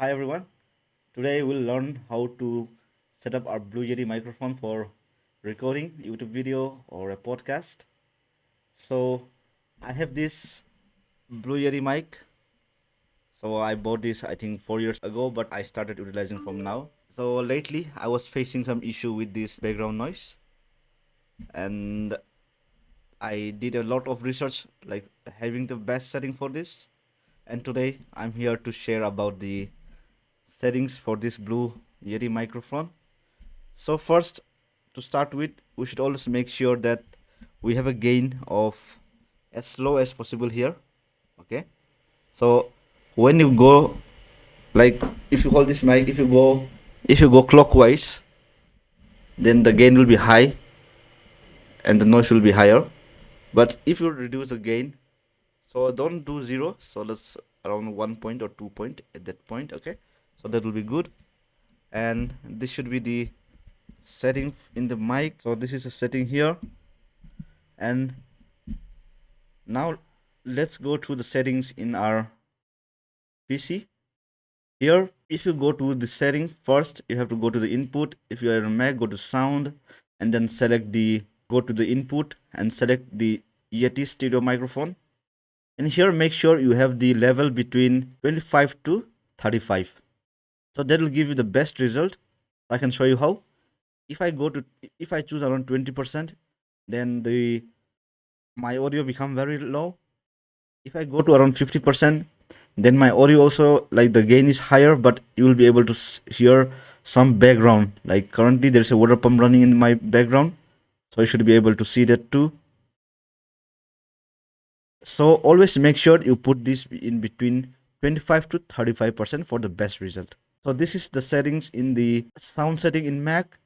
Hi everyone. Today we'll learn how to set up our Blue Yeti microphone for recording YouTube video or a podcast. So I have this Blue Yeti mic. So I bought this I think 4 years ago, but I started utilizing from now. So lately I was facing some issue with this background noise, and I did a lot of research like having the best setting for this. And today I'm here to share about the settings for this Blue Yeti microphone. So first, to start with, we should always make sure that we have a gain of as low as possible here. Okay. So when you go, like if you hold this mic, if you go clockwise, then the gain will be high and the noise will be higher. But if you reduce the gain, so don't do zero. So let's around 1 point or 2 point at that point. Okay. So that will be good. And this should be the setting in the mic. So this is a setting here, and now let's go to the settings in our PC. Here, if you go to the setting first, you have to go to the input. If you are on Mac, go to sound and then go to the input and select the Yeti stereo microphone. And here make sure you have the level between 25 to 35. So that will give you the best result. I can show you how. If I choose around 20%, then my audio become very low. If I go to around 50%, then my audio also, like the gain is higher, but you will be able to hear some background. Like currently there's a water pump running in my background, so you should be able to see that too. So always make sure you put this in between 25 to 35% for the best result. So this is the settings in the sound setting in Mac.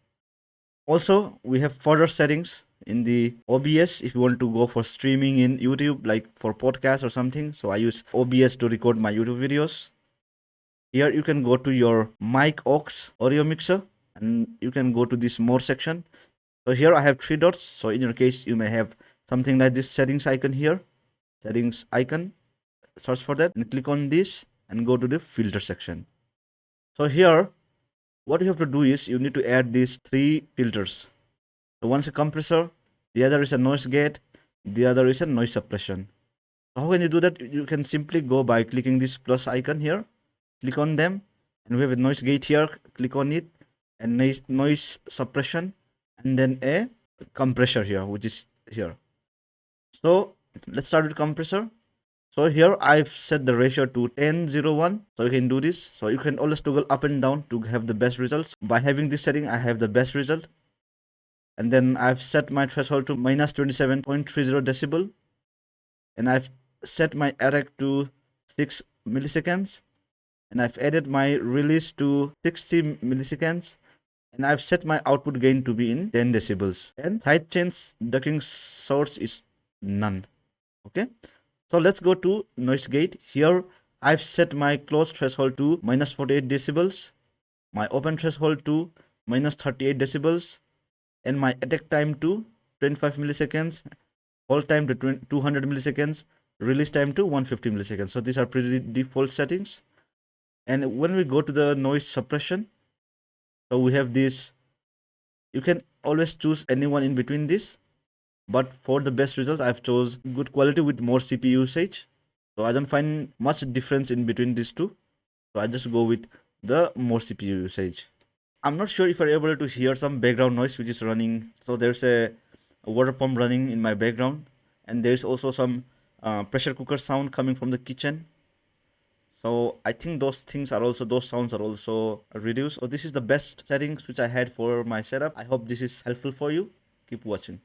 Also, we have further settings in the OBS if you want to go for streaming in YouTube, like for podcast or something. So I use OBS to record my YouTube videos. Here you can go to your mic aux audio mixer and you can go to this more section. So here I have three dots. So in your case, you may have something like this settings icon here. Settings icon, search for that and click on this and go to the filter section. So here, what you have to do is you need to add these three filters. So one is a compressor, the other is a noise gate, the other is a noise suppression. So how can you do that? You can simply go by clicking this plus icon here, click on them, and we have a noise gate here, click on it, and noise suppression, and then a compressor here, which is here. So let's start with compressor. So here I've set the ratio to 10:01. So you can do this. So you can always toggle up and down to have the best results. By having this setting, I have the best result. And then I've set my threshold to minus 27.30 decibel, and I've set my erect to 6 milliseconds, and I've added my release to 60 milliseconds, and I've set my output gain to be in 10 decibels, and sidechain ducking source is none. Okay, so let's go to noise gate. Here I've set my close threshold to minus 48 decibels, my open threshold to minus 38 decibels, and my attack time to 25 milliseconds, hold time to 200 milliseconds, release time to 150 milliseconds. So these are pretty default settings. And when we go to the noise suppression, so we have this. You can always choose anyone in between this, but for the best result, I've chose good quality with more CPU usage. So I don't find much difference in between these two. So I just go with the more CPU usage. I'm not sure if you're able to hear some background noise which is running. So there's a water pump running in my background, and there's also some pressure cooker sound coming from the kitchen. So I think those sounds are also reduced. So this is the best settings which I had for my setup. I hope this is helpful for you. Keep watching.